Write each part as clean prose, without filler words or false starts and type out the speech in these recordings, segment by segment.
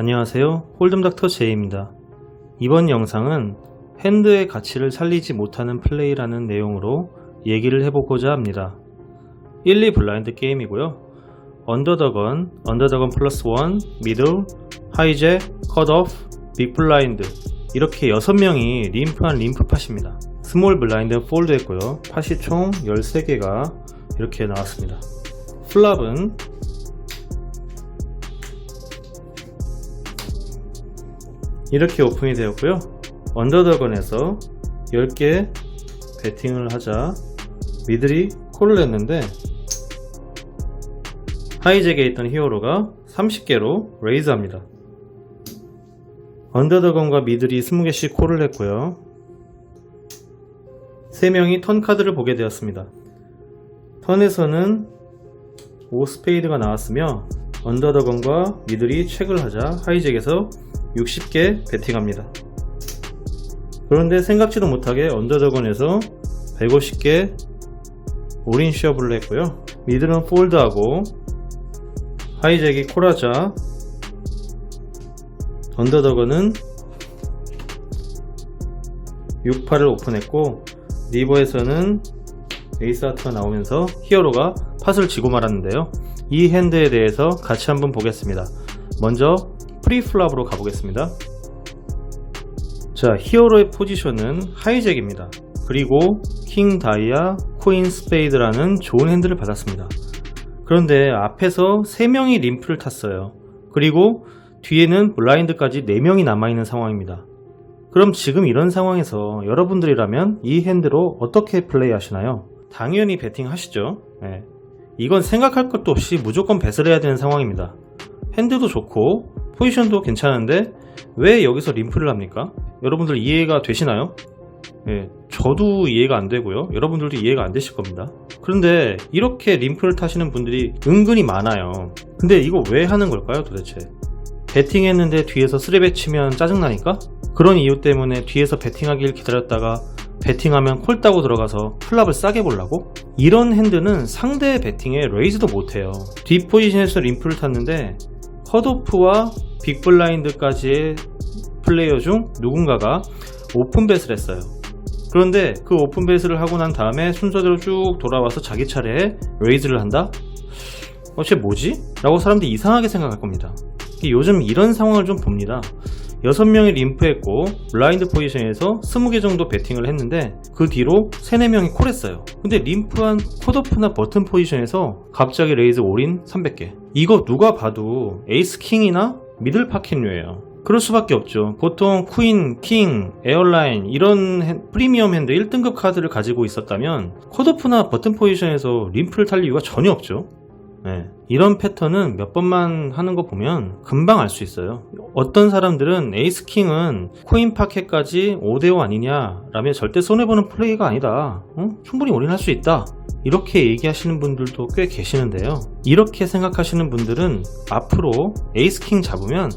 안녕하세요, 홀덤닥터 제이입니다. 이번 영상은 핸드의 가치를 살리지 못하는 플레이라는 내용으로 얘기를 해보고자 합니다. 1, 2 블라인드 게임이고요. 언더더건, 언더더건 플러스 1, 미들, 하이잭, 컷오프, 빅 블라인드 이렇게 6명이 림프한 림프팟입니다. 스몰 블라인드 폴드 했고요. 팟이 총 13개가 이렇게 나왔습니다. 플랍은 이렇게 오픈이 되었고요. 언더더건에서 10개 배팅을 하자 미들이 콜을 했는데 하이잭에 있던 히어로가 30개로 레이즈 합니다. 언더더건과 미들이 20개씩 콜을 했고요. 3명이 턴 카드를 보게 되었습니다. 턴에서는 5 스페이드가 나왔으며 언더더건과 미들이 체크를 하자 하이잭에서 60개 배팅합니다. 그런데 생각지도 못하게 언더더건에서 150개 올인 셔블을 했고요. 미들은 폴드하고 하이잭이 콜하자 언더더건은 6파를 오픈했고 리버에서는 에이스 하트가 나오면서 히어로가 팟을 지고 말았는데요. 이 핸드에 대해서 같이 한번 보겠습니다. 먼저 프리플랍으로 가보겠습니다. 자, 히어로의 포지션은 하이잭입니다. 그리고 킹 다이아, 코인 스페이드라는 좋은 핸드를 받았습니다. 그런데 앞에서 3명이 림프를 탔어요. 그리고 뒤에는 블라인드까지 4명이 남아있는 상황입니다. 그럼 지금 이런 상황에서 여러분들이라면 이 핸드로 어떻게 플레이 하시나요? 당연히 배팅 하시죠. 네. 이건 생각할 것도 없이 무조건 배슬 해야 되는 상황입니다. 핸드도 좋고 포지션도 괜찮은데 왜 여기서 림프를 합니까? 여러분들 이해가 되시나요? 네, 저도 이해가 안 되고요. 여러분들도 이해가 안 되실 겁니다. 그런데 이렇게 림프를 타시는 분들이 은근히 많아요. 근데 이거 왜 하는 걸까요 도대체? 배팅했는데 뒤에서 쓰레배 치면 짜증나니까? 그런 이유 때문에 뒤에서 배팅하길 기다렸다가 배팅하면 콜 따고 들어가서 플랍을 싸게 보려고? 이런 핸드는 상대의 배팅에 레이즈도 못해요. 뒷 포지션에서 림프를 탔는데 컷오프와 빅블라인드까지의 플레이어 중 누군가가 오픈뱃을 했어요. 그런데 그 오픈뱃을 하고 난 다음에 순서대로 쭉 돌아와서 자기 차례에 레이즈를 한다? 쟤 뭐지? 라고 사람들이 이상하게 생각할 겁니다. 요즘 이런 상황을 좀 봅니다. 6명이 림프했고 블라인드 포지션에서 20개 정도 배팅을 했는데 그 뒤로 3, 4명이 콜했어요. 근데 림프한 컷오프나 버튼 포지션에서 갑자기 레이즈 올인 300개. 이거 누가 봐도 에이스 킹이나 미들 파켓류예요. 그럴 수밖에 없죠. 보통 퀸, 킹, 에어라인 이런 프리미엄 핸드 1등급 카드를 가지고 있었다면 컷오프나 버튼 포지션에서 림프를 탈 이유가 전혀 없죠. 네, 이런 패턴은 몇 번만 하는 거 보면 금방 알 수 있어요. 어떤 사람들은 에이스 킹은 코인 파켓까지 5대5 아니냐 라며 절대 손해보는 플레이가 아니다. 충분히 올인할 수 있다. 이렇게 얘기하시는 분들도 꽤 계시는데요. 이렇게 생각하시는 분들은 앞으로 에이스 킹 잡으면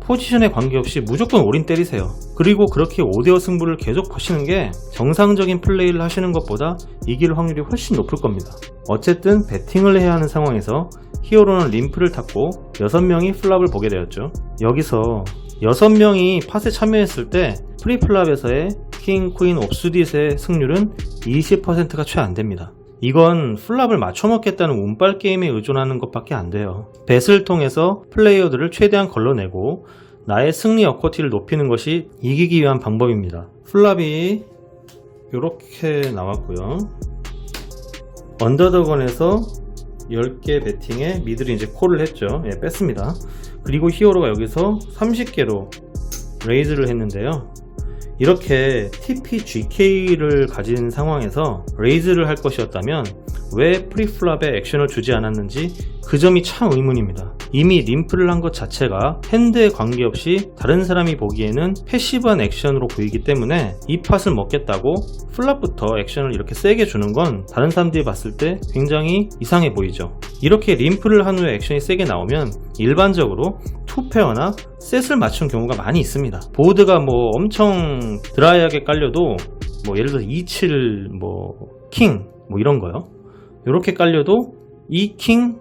포지션에 관계없이 무조건 올인 때리세요. 그리고 그렇게 5대5 승부를 계속 거시는 게 정상적인 플레이를 하시는 것보다 이길 확률이 훨씬 높을 겁니다. 어쨌든 배팅을 해야 하는 상황에서 히어로는 림프를 탔고 6명이 플랍을 보게 되었죠. 여기서 6명이 팟에 참여했을 때 프리플랍에서의 킹, 퀸, 옵스딧의 승률은 20%가 채 안됩니다. 이건 플랍을 맞춰먹겠다는 운빨 게임에 의존하는 것밖에 안 돼요. 뱃을 통해서 플레이어들을 최대한 걸러내고 나의 승리 어커티를 높이는 것이 이기기 위한 방법입니다. 플랍이 이렇게 나왔고요. 언더더건에서 10개 배팅에 미들이 이제 콜을 했죠. 예, 뺐습니다. 그리고 히어로가 여기서 30개로 레이즈를 했는데요. 이렇게 TPGK를 가진 상황에서 레이즈를 할 것이었다면 왜 프리플랍에 액션을 주지 않았는지 그 점이 참 의문입니다. 이미 림프를 한 것 자체가 핸드에 관계없이 다른 사람이 보기에는 패시브한 액션으로 보이기 때문에 이 팟을 먹겠다고 플랍부터 액션을 이렇게 세게 주는 건 다른 사람들이 봤을 때 굉장히 이상해 보이죠. 이렇게 림프를 한 후에 액션이 세게 나오면 일반적으로 투페어나 셋을 맞춘 경우가 많이 있습니다. 보드가 뭐 엄청 드라이하게 깔려도 뭐 예를 들어서 27 뭐 킹 뭐 이런 거요. 이렇게 깔려도 이 킹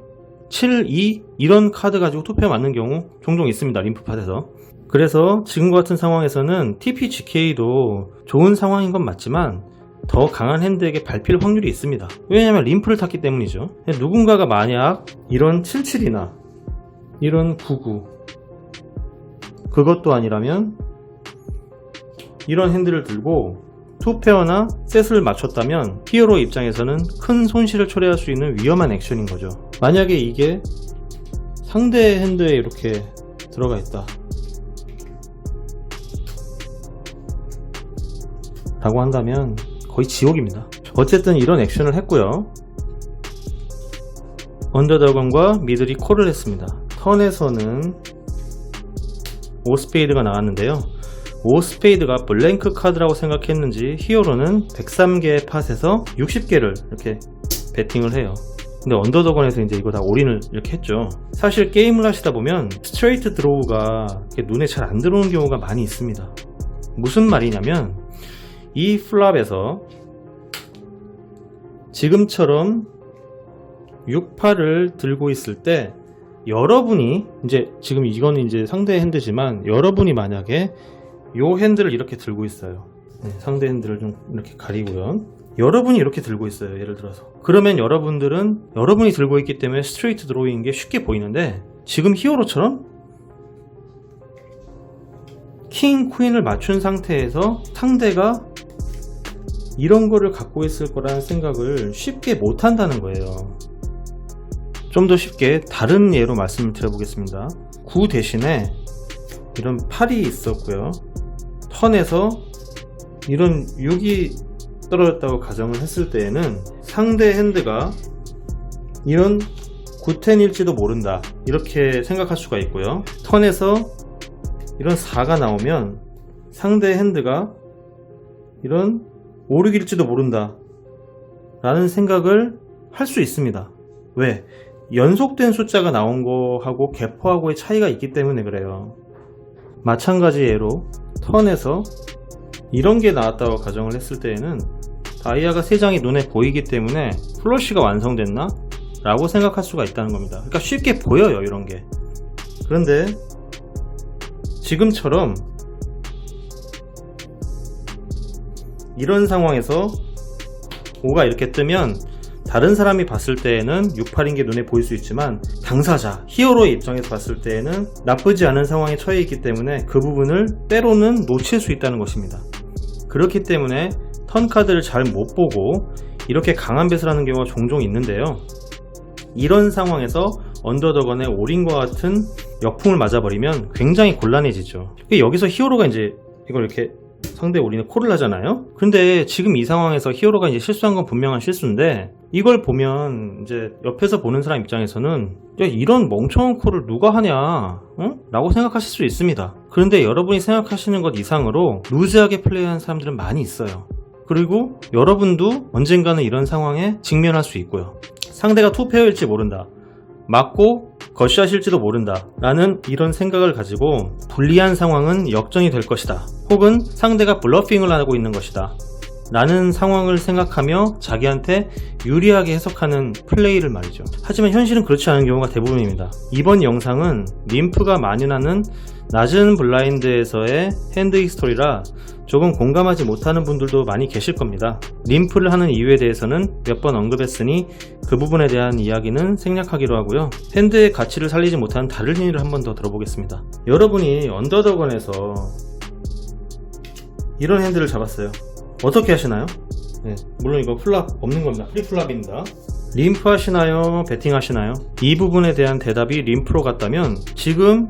7, 2 이런 카드 가지고 투표 맞는 경우 종종 있습니다. 림프팟에서. 그래서 지금과 같은 상황에서는 TPGK도 좋은 상황인 건 맞지만 더 강한 핸드에게 밟힐 확률이 있습니다. 왜냐하면 림프를 탔기 때문이죠. 누군가가 만약 이런 77이나 이런 99 그것도 아니라면 이런 핸들을 들고 투페어나 셋을 맞췄다면 히어로 입장에서는 큰 손실을 초래할 수 있는 위험한 액션인 거죠. 만약에 이게 상대 핸드에 이렇게 들어가 있다 라고 한다면 거의 지옥입니다. 어쨌든 이런 액션을 했고요. 언더더건과 미들이 콜을 했습니다. 턴에서는 5스페이드가 나왔는데요. 5스페이드가 블랭크 카드라고 생각했는지 히어로는 103개의 팟에서 60개를 이렇게 베팅을 해요. 근데 언더더건에서 이제 이거 다 올인을 이렇게 했죠. 사실 게임을 하시다 보면 스트레이트 드로우가 눈에 잘 안 들어오는 경우가 많이 있습니다. 무슨 말이냐면 이 플랍에서 지금처럼 6팔을 들고 있을 때 여러분이 이제 지금 이거는 이제 상대 핸드지만 여러분이 만약에 요 핸들을 이렇게 들고 있어요. 네, 상대 핸들을 좀 이렇게 가리고요. 여러분이 이렇게 들고 있어요. 예를 들어서 그러면 여러분들은 여러분이 들고 있기 때문에 스트레이트 드로우인 게 쉽게 보이는데 지금 히어로처럼 킹, 퀸을 맞춘 상태에서 상대가 이런 거를 갖고 있을 거라는 생각을 쉽게 못 한다는 거예요. 좀 더 쉽게 다른 예로 말씀을 드려보겠습니다. 9 대신에 이런 8이 있었고요. 턴에서 이런 6이 떨어졌다고 가정을 했을 때에는 상대 핸드가 이런 9텐일지도 모른다 이렇게 생각할 수가 있고요. 턴에서 이런 4가 나오면 상대 핸드가 이런 5, 6일지도 모른다 라는 생각을 할 수 있습니다. 왜? 연속된 숫자가 나온 거하고 개포하고의 차이가 있기 때문에 그래요. 마찬가지 예로 턴에서 이런 게 나왔다고 가정을 했을 때에는 다이아가 3장이 눈에 보이기 때문에 플러시가 완성됐나? 라고 생각할 수가 있다는 겁니다. 그러니까 쉽게 보여요 이런 게. 그런데 지금처럼 이런 상황에서 5가 이렇게 뜨면 다른 사람이 봤을 때에는 6, 8인 게 눈에 보일 수 있지만 당사자, 히어로의 입장에서 봤을 때에는 나쁘지 않은 상황에 처해 있기 때문에 그 부분을 때로는 놓칠 수 있다는 것입니다. 그렇기 때문에 턴 카드를 잘 못 보고 이렇게 강한 뱃을 하는 경우가 종종 있는데요. 이런 상황에서 언더더건의 올인과 같은 역풍을 맞아버리면 굉장히 곤란해지죠. 여기서 히어로가 이제 이걸 이렇게 상대 올인에 콜을 하잖아요. 근데 지금 이 상황에서 히어로가 이제 실수한 건 분명한 실수인데 이걸 보면 이제 옆에서 보는 사람 입장에서는 야, 이런 멍청한 콜을 누가 하냐 응? 라고 생각하실 수 있습니다. 그런데 여러분이 생각하시는 것 이상으로 루즈하게 플레이하는 사람들은 많이 있어요. 그리고 여러분도 언젠가는 이런 상황에 직면할 수 있고요. 상대가 투페어일지 모른다, 맞고 거시하실지도 모른다 라는 이런 생각을 가지고 불리한 상황은 역전이 될 것이다, 혹은 상대가 블러핑을 하고 있는 것이다 라는 상황을 생각하며 자기한테 유리하게 해석하는 플레이를 말이죠. 하지만 현실은 그렇지 않은 경우가 대부분입니다. 이번 영상은 림프가 만연하는 낮은 블라인드에서의 핸드 히스토리라 조금 공감하지 못하는 분들도 많이 계실 겁니다. 림프를 하는 이유에 대해서는 몇 번 언급했으니 그 부분에 대한 이야기는 생략하기로 하고요. 핸드의 가치를 살리지 못하는 다른 일을 한 번 더 들어보겠습니다. 여러분이 언더더건에서 이런 핸드를 잡았어요. 어떻게 하시나요? 네, 물론 이거 플랍 없는 겁니다. 프리 플랍입니다. 림프 하시나요? 베팅 하시나요? 이 부분에 대한 대답이 림프로 같다면 지금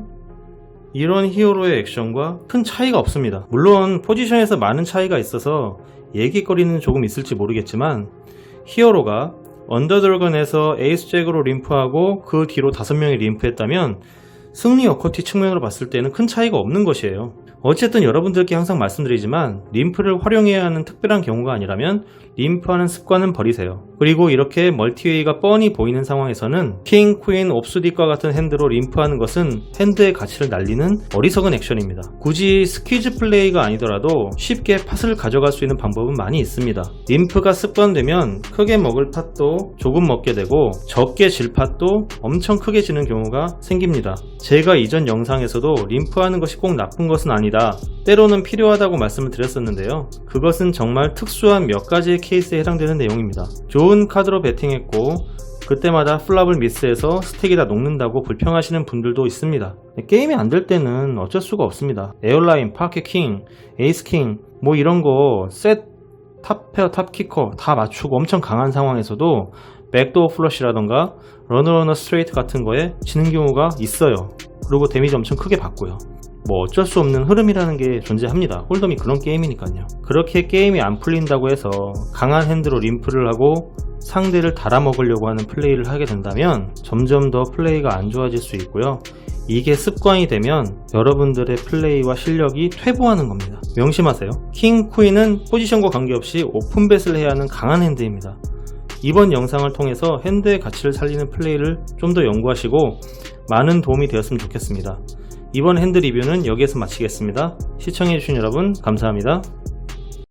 이런 히어로의 액션과 큰 차이가 없습니다. 물론 포지션에서 많은 차이가 있어서 얘기거리는 조금 있을지 모르겠지만 히어로가 언더드래곤에서 에이스 잭으로 림프하고 그 뒤로 5명이 림프했다면 승리 어커티 측면으로 봤을 때는 큰 차이가 없는 것이에요. 어쨌든 여러분들께 항상 말씀드리지만 림프를 활용해야 하는 특별한 경우가 아니라면 림프하는 습관은 버리세요. 그리고 이렇게 멀티웨이가 뻔히 보이는 상황에서는 킹, 퀸, 옵수딕과 같은 핸드로 림프하는 것은 핸드의 가치를 날리는 어리석은 액션입니다. 굳이 스퀴즈 플레이가 아니더라도 쉽게 팟을 가져갈 수 있는 방법은 많이 있습니다. 림프가 습관되면 크게 먹을 팟도 조금 먹게 되고 적게 질 팟도 엄청 크게 지는 경우가 생깁니다. 제가 이전 영상에서도 림프하는 것이 꼭 나쁜 것은 아니다, 때로는 필요하다고 말씀을 드렸었는데요. 그것은 정말 특수한 몇 가지의 케이스에 해당되는 내용입니다. 좋은 카드로 배팅했고 그때마다 플랍을 미스해서 스택이 다 녹는다고 불평하시는 분들도 있습니다. 게임이 안 될 때는 어쩔 수가 없습니다. 에어라인, 파켓 킹, 에이스 킹 뭐 이런 거 셋, 탑페어, 탑키커 다 맞추고 엄청 강한 상황에서도 백도어 플러시라던가 러너러너 스트레이트 같은 거에 지는 경우가 있어요. 그리고 데미지 엄청 크게 받고요. 뭐 어쩔 수 없는 흐름이라는 게 존재합니다. 홀덤이 그런 게임이니까요. 그렇게 게임이 안 풀린다고 해서 강한 핸드로 림프를 하고 상대를 달아먹으려고 하는 플레이를 하게 된다면 점점 더 플레이가 안 좋아질 수 있고요. 이게 습관이 되면 여러분들의 플레이와 실력이 퇴보하는 겁니다. 명심하세요. 킹, 퀸은 포지션과 관계없이 오픈뱃을 해야 하는 강한 핸드입니다. 이번 영상을 통해서 핸드의 가치를 살리는 플레이를 좀 더 연구하시고 많은 도움이 되었으면 좋겠습니다. 이번 핸드 리뷰는 여기에서 마치겠습니다. 시청해주신 여러분 감사합니다.